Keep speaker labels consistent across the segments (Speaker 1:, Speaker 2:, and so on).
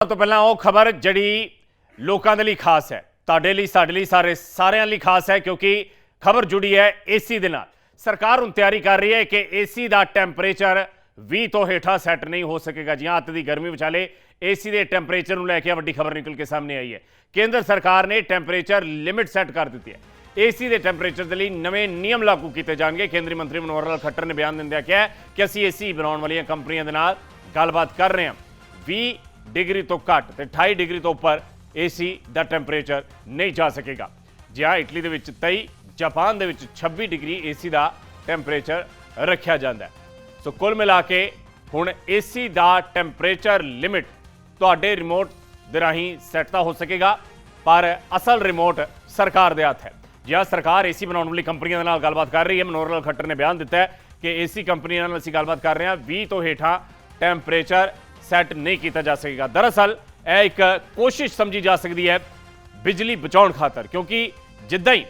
Speaker 1: ਤੋਂ ਪਹਿਲਾਂ ਉਹ ਖਬਰ ਜਿਹੜੀ ਲੋਕਾਂ ਦੇ ਲਈ ਖਾਸ ਹੈ, ਤੁਹਾਡੇ ਲਈ, ਸਾਡੇ ਲਈ, ਸਾਰਿਆਂ ਲਈ ਖਾਸ ਹੈ ਕਿਉਂਕਿ ਖਬਰ ਜੁੜੀ ਹੈ ਏਸੀ ਦੇ ਨਾਲ। ਸਰਕਾਰ ਹੁਣ ਤਿਆਰੀ ਕਰ ਰਹੀ ਹੈ ਕਿ ਏਸੀ ਦਾ ਟੈਂਪਰੇਚਰ 20 ਤੋਂ ਹੇਠਾਂ ਸੈੱਟ ਨਹੀਂ ਹੋ ਸਕੇਗਾ। ਜੀ ਹਾਂ, ਅੱਤ ਦੀ ਗਰਮੀ ਵਿਚਾਲੇ ਏਸੀ ਦੇ ਟੈਂਪਰੇਚਰ ਨੂੰ ਲੈ ਕੇ ਵੱਡੀ ਖਬਰ ਨਿਕਲ ਕੇ ਸਾਹਮਣੇ ਆਈ ਹੈ। ਕੇਂਦਰ ਸਰਕਾਰ ਨੇ ਟੈਂਪਰੇਚਰ ਲਿਮਿਟ ਸੈੱਟ ਕਰ ਦਿੱਤੀ ਹੈ। ਏਸੀ ਦੇ ਟੈਂਪਰੇਚਰ ਦੇ ਲਈ ਨਵੇਂ ਨਿਯਮ ਲਾਗੂ ਕੀਤੇ ਜਾਣਗੇ। ਕੇਂਦਰੀ ਮੰਤਰੀ ਮਨੋਹਰ ਲਾਲ ਖੱਟਰ ਨੇ ਬਿਆਨ ਦਿੰਦਿਆਂ ਕਿਹਾ ਕਿ ਅਸੀਂ ਏਸੀ ਬਣਾਉਣ ਵਾਲੀਆਂ ਕੰਪਨੀਆਂ ਦੇ ਨਾਲ ਗੱਲਬਾਤ ਕਰ ਰਹੇ ਹਾਂ। 20 डिग्री तो घट तो 28 डिग्री तो उपर एसी का टैंपरेचर नहीं जा सकेगा। जी हाँ, इटली के 23, जापान के 26 डिग्री एसी का टैंपरेचर रखा जाता है। सो कुल मिला के हुण एसी का टैंपरेचर लिमिट तुहाडे रिमोट दे राही सैट तो हो सकेगा, पर असल रिमोट सरकार दे हत्थ है। जी हाँ, सरकार एसी बनाने वाली कंपनियों के नाल गलबात कर रही है। मनोहर लाल खट्टर ने बयान दिता है कि एसी कंपनियों नाल असीं गलबात कर रहे हैं। 20 तो हेठां टैंपरेचर सैट नहीं किया जा सकेगा। दरअसल यह एक कोशिश समझी जा सकती है बिजली बचाने खातर, क्योंकि जिद्दां ही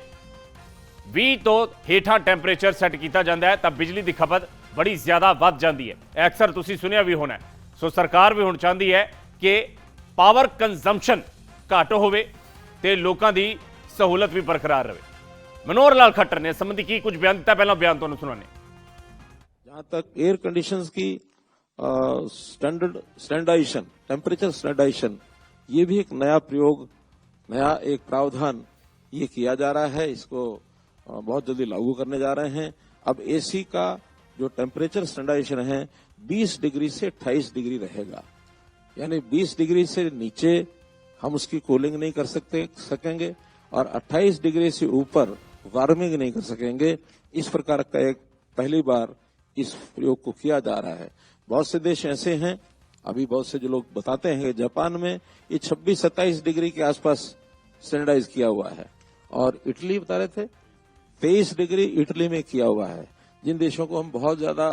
Speaker 1: 20 तो हेठां टैंपरेचर सैट किया जाता है तो बिजली की खपत बड़ी ज़्यादा वध जाती है। अक्सर तुसीं सुनिया भी होना है। सो सरकार भी हुण चाहती है कि पावर कंजम्पशन घट होवे ते लोकां दी सहूलत भी बरकरार रहे। मनोहर लाल खट्टर ने इस संबंधी की कुछ बयान दिता, पहला बयान तुहानूं सुनाने।
Speaker 2: जहां तक एयर कंडीशंस की स्टैंडर्डाइजेशन, टेम्परेचर स्टैंडर्डाइजेशन, ये भी एक नया प्रयोग, नया एक प्रावधान ये किया जा रहा है। इसको बहुत जल्दी लागू करने जा रहे हैं। अब एसी का जो टेम्परेचर स्टैंडर्डाइजेशन है 20 डिग्री से 28 डिग्री रहेगा, यानी 20 डिग्री से नीचे हम उसकी कूलिंग नहीं कर सकेंगे और 28 डिग्री से ऊपर वार्मिंग नहीं कर सकेंगे। इस प्रकार का एक पहली बार इस प्रयोग को किया जा रहा है। बहुत से देश ऐसे हैं, अभी बहुत से जो लोग बताते हैं कि जापान में ये 26-27 डिग्री के आसपास स्टैंडर्डाइज किया हुआ है, और इटली बता रहे थे 23 डिग्री इटली में किया हुआ है। जिन देशों को हम बहुत ज्यादा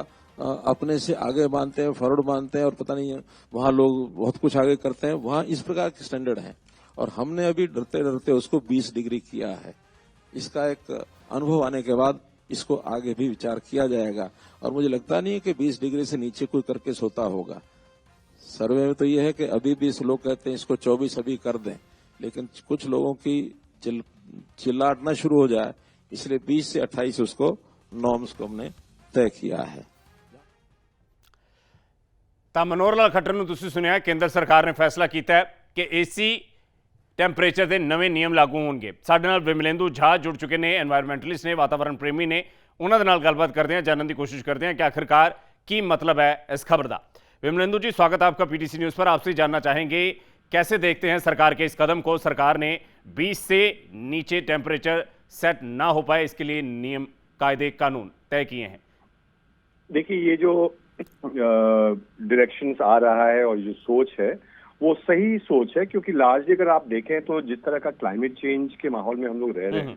Speaker 2: अपने से आगे मानते हैं, फॉरवर्ड मानते हैं, और पता नहीं वहां लोग बहुत कुछ आगे करते हैं, वहां इस प्रकार के स्टैंडर्ड हैं, और हमने अभी डरते डरते उसको 20 डिग्री किया है। इसका एक अनुभव आने के बाद इसको आगे भी विचार किया जाएगा, और मुझे लगता नहीं है कि 20 डिग्री से नीचे कोई करके सोता होगा। सर्वे में तो यह है कि अभी 20 लोग कहते हैं इसको 24 अभी कर दें, लेकिन कुछ लोगों की चिल्लाटना शुरू हो जाए, इसलिए 20 से 28 उसको नॉर्म्स को हमने तय किया है।
Speaker 1: तो मनोहर लाल खट्टर नूं तुसीं सुनिया, केंद्र सरकार ने फैसला किया है कि एसी टैंपरेचर के नवे नियम लागू होंगे। साडे नाल विमलेंदु झा जुड़ चुके हैं, एनवायरमेंटलिस्ट ने, वातावरण प्रेमी ने। उन्होंने नाल गलबात करते हैं, जानने की कोशिश करते हैं कि आखिरकार की मतलब है इस खबर का। विमलेंदु जी, स्वागत है आपका पीटीसी न्यूज़ पर। आपसे जानना चाहेंगे कैसे देखते हैं सरकार के इस कदम को। सरकार ने 20 से नीचे टेम्परेचर सेट ना हो पाए, इसके लिए नियम, कायदे, कानून तय किए हैं।
Speaker 3: देखिए, ये जो डायरेक्शंस आ रहा है और जो सोच है वो सही सोच है, क्योंकि लार्जली अगर आप देखें तो जिस तरह का क्लाइमेट चेंज के माहौल में हम लोग रह रहे हैं,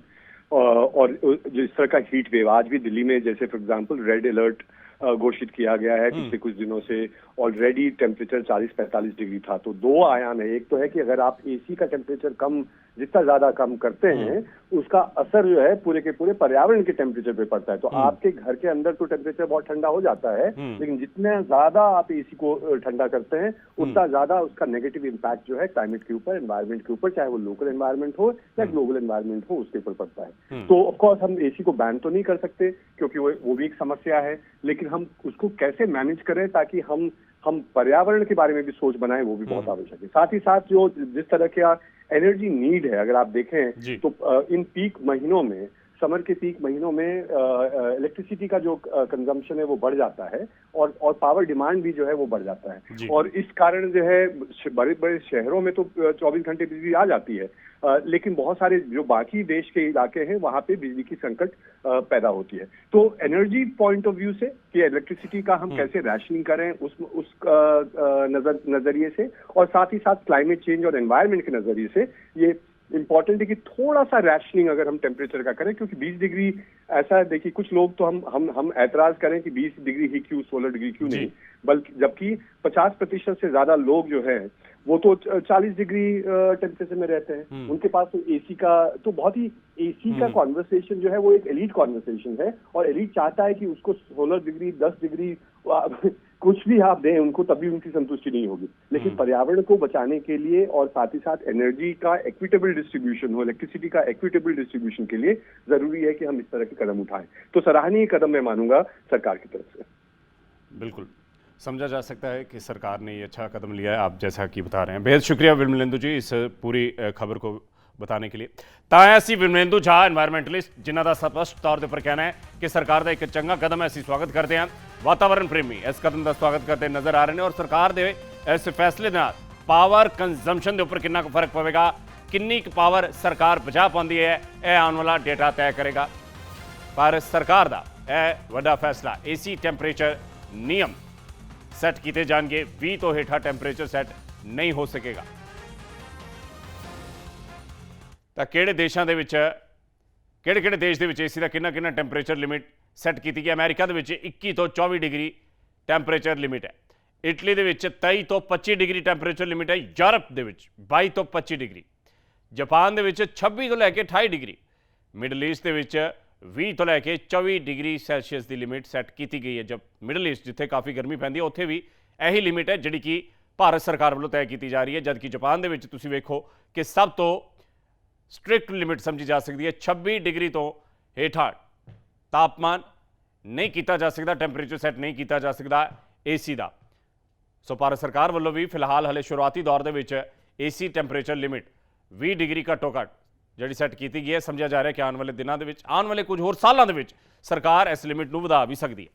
Speaker 3: और जिस तरह का हीट वेव आज भी दिल्ली में, जैसे फॉर एग्जांपल रेड अलर्ट घोषित किया गया है पिछले कुछ दिनों से, ऑलरेडी टेम्परेचर 40-45 डिग्री था। तो दो आयाम है। एक तो है कि अगर आप एसी का टेम्परेचर जितना ज्यादा कम करते हैं, उसका असर जो है पूरे के पूरे पर्यावरण के टेम्परेचर पे पड़ता है। तो आपके घर के अंदर तो टेम्परेचर बहुत ठंडा हो जाता है, लेकिन जितना ज्यादा आप एसी को ठंडा करते हैं, उतना ज्यादा उसका नेगेटिव इम्पैक्ट जो है क्लाइमेट के ऊपर, एनवायरमेंट के ऊपर, चाहे वो लोकल एनवायरमेंट हो या ग्लोबल एनवायरमेंट हो, उसके ऊपर पड़ता है। तो ऑफकोर्स हम एसी को बैन तो नहीं कर सकते, क्योंकि वो भी एक समस्या है, लेकिन हम उसको कैसे मैनेज करें ताकि हम पर्यावरण के बारे में भी सोच बनाएं, वो भी बहुत आवश्यक है। साथ ही साथ जो जिस तरह का एनर्जी नीड है, अगर आप देखें तो इन पीक महीनों में, समर के पीक महीनों में इलेक्ट्रिसिटी का जो कंजम्पशन है वो बढ़ जाता है, और पावर डिमांड भी जो है वो बढ़ जाता है। और इस कारण जो है बड़े बड़े शहरों में तो 24 घंटे बिजली आ जाती है, लेकिन बहुत सारे जो बाकी देश के इलाके हैं वहां पे बिजली की संकट पैदा होती है। तो एनर्जी पॉइंट ऑफ व्यू से कि इलेक्ट्रिसिटी का हम कैसे रैशनिंग करें उस नजरिए से, और साथ ही साथ क्लाइमेट चेंज और एनवायरनमेंट के नजरिए से ये इंपॉर्टेंट है कि थोड़ा सा रैशनिंग अगर हम टेम्परेचर का करें, क्योंकि 20 डिग्री ऐसा है, देखिए कुछ लोग तो हम ऐतराज करें कि 20 डिग्री ही क्यों, 16 डिग्री क्यों नहीं, बल्कि जबकि 50% से ज्यादा लोग जो है वो तो 40 डिग्री टेम्परेचर में रहते हैं। उनके पास तो एसी का, तो बहुत ही एसी का कॉन्वर्सेशन जो है वो एक एलीट कॉन्वर्सेशन है, और एलीट चाहता है कि उसको 16 डिग्री 10 डिग्री कुछ भी आप दें उनको तभी उनकी संतुष्टि नहीं होगी। लेकिन पर्यावरण को बचाने के लिए और साथ ही साथ एनर्जी का इक्विटेबल डिस्ट्रीब्यूशन हो, इलेक्ट्रिसिटी का इक्विटेबल डिस्ट्रीब्यूशन के लिए जरूरी है कि हम इस तरह के कदम उठाएं। तो सराहनीय कदम मैं मानूंगा सरकार की तरफ से।
Speaker 1: बिल्कुल समझा जा सकता है कि सरकार ने ये अच्छा कदम लिया है, आप जैसा कि बता रहे हैं। बेहद शुक्रिया विमलेंदु जी इस पूरी खबर को बताने के लिए। ਤਾਂ ਅਸੀਂ ਵਿਮਲੇਂਦੂ ਝਾ एनवायरमेंटलिस्ट ਜਿਨ੍ਹਾਂ ਦਾ ਸਪਸ਼ਟ ਤੌਰ ਦੇ ਉੱਪਰ ਕਹਿਣਾ ਹੈ ਕਿ ਸਰਕਾਰ ਦਾ ਇੱਕ ਚੰਗਾ ਕਦਮ ਹੈ, ਅਸੀਂ ਸਵਾਗਤ ਕਰਦੇ ਹਾਂ। ਵਾਤਾਵਰਣ ਪ੍ਰੇਮੀ ਇਸ ਕਦਮ ਦਾ ਸਵਾਗਤ ਕਰਦੇ ਨਜ਼ਰ ਆ ਰਹੇ ਨੇ ਔਰ ਸਰਕਾਰ ਦੇ ਇਸ ਫੈਸਲੇ ਨਾਲ ਪਾਵਰ ਕੰਜ਼ੰਪਸ਼ਨ ਦੇ ਉੱਪਰ ਕਿੰਨਾ ਕੁ ਫਰਕ ਪਵੇਗਾ, ਕਿੰਨੀ ਕੁ ਪਾਵਰ ਸਰਕਾਰ ਬਚਾ ਪਾਉਂਦੀ ਹੈ, ਇਹ ਆਉਣ ਵਾਲਾ ਡੇਟਾ ਤੈਅ ਕਰੇਗਾ। ਪਰ ਸਰਕਾਰ ਦਾ ਇਹ ਵੱਡਾ ਫੈਸਲਾ ਏਸੀ ਟੈਂਪਰੇਚਰ ਨਿਯਮ ਸੈੱਟ ਕੀਤੇ ਜਾਣਗੇ, 20 ਤੋਂ ਹੇਠਾਂ ਟੈਂਪਰੇਚਰ ਸੈੱਟ ਨਹੀਂ ਹੋ ਸਕੇਗਾ। ਤਾਂ ਕਿਹੜੇ ਦੇਸ਼ਾਂ ਦੇ ਵਿੱਚ ਕਿਹੜੇ ਦੇਸ਼ ਦੇ ਵਿੱਚ ਏਸੀ ਦਾ ਕਿੰਨਾ ਟੈਂਪਰੇਚਰ ਲਿਮਿਟ ਸੈੱਟ ਕੀਤੀ ਗਈ? ਅਮਰੀਕਾ ਦੇ ਵਿੱਚ 21 ਤੋਂ 24 ਡਿਗਰੀ ਟੈਂਪਰੇਚਰ ਲਿਮਿਟ ਹੈ। ਇਟਲੀ ਦੇ ਵਿੱਚ 23 ਤੋਂ 25 ਡਿਗਰੀ ਟੈਂਪਰੇਚਰ ਲਿਮਿਟ ਹੈ। ਯੂਰਪ ਦੇ ਵਿੱਚ 22 ਤੋਂ 25 ਡਿਗਰੀ, ਜਾਪਾਨ ਦੇ ਵਿੱਚ 26 ਤੋਂ ਲੈ ਕੇ 28 ਡਿਗਰੀ, ਮਿਡਲ ਈਸਟ ਦੇ ਵਿੱਚ 20 ਤੋਂ ਲੈ ਕੇ 24 ਡਿਗਰੀ ਸੈਲਸੀਅਸ ਦੀ ਲਿਮਿਟ ਸੈੱਟ ਕੀਤੀ ਗਈ ਹੈ। ਜਦ ਮਿਡਲ ਈਸਟ ਜਿੱਥੇ ਕਾਫੀ ਗਰਮੀ ਪੈਂਦੀ ਹੈ ਉੱਥੇ ਵੀ ਇਹੀ ਲਿਮਿਟ ਹੈ ਜਿਹੜੀ ਕਿ ਭਾਰਤ ਸਰਕਾਰ ਵੱਲੋਂ ਤੈਅ ਕੀਤੀ ਜਾ ਰਹੀ ਹੈ। ਜਦਕਿ ਜਾਪਾਨ ਦੇ ਵਿੱਚ ਤੁਸੀਂ ਵੇਖੋ ਕਿ ਸਭ ਤੋਂ ਸਟ੍ਰਿਕਟ ਲਿਮਿਟ ਸਮਝੀ ਜਾ ਸਕਦੀ ਹੈ 26 ਡਿਗਰੀ ਤੋਂ ਹੇਠਾਂ ਤਾਪਮਾਨ ਨਹੀਂ ਕੀਤਾ ਜਾ ਸਕਦਾ, ਟੈਂਪਰੇਚਰ ਸੈੱਟ ਨਹੀਂ ਕੀਤਾ ਜਾ ਸਕਦਾ ਏਸੀ ਦਾ। ਸੋ ਭਾਰਤ ਸਰਕਾਰ ਵੱਲੋਂ ਵੀ ਫਿਲਹਾਲ ਹਲੇ ਸ਼ੁਰੂਆਤੀ ਦੌਰ ਦੇ ਵਿੱਚ ਏਸੀ ਟੈਂਪਰੇਚਰ ਲਿਮਿਟ 20 ਡਿਗਰੀ ਘੱਟੋ ਘੱਟ ਜਿਹੜੀ ਸੈੱਟ ਕੀਤੀ ਗਈ ਹੈ। ਸਮਝਿਆ ਜਾ ਰਿਹਾ ਕਿ ਆਉਣ ਵਾਲੇ ਦਿਨਾਂ ਦੇ ਵਿੱਚ, ਆਉਣ ਵਾਲੇ ਕੁਝ ਹੋਰ ਸਾਲਾਂ ਦੇ ਵਿੱਚ ਸਰਕਾਰ ਇਸ ਲਿਮਿਟ ਨੂੰ ਵਧਾ ਵੀ ਸਕਦੀ ਹੈ।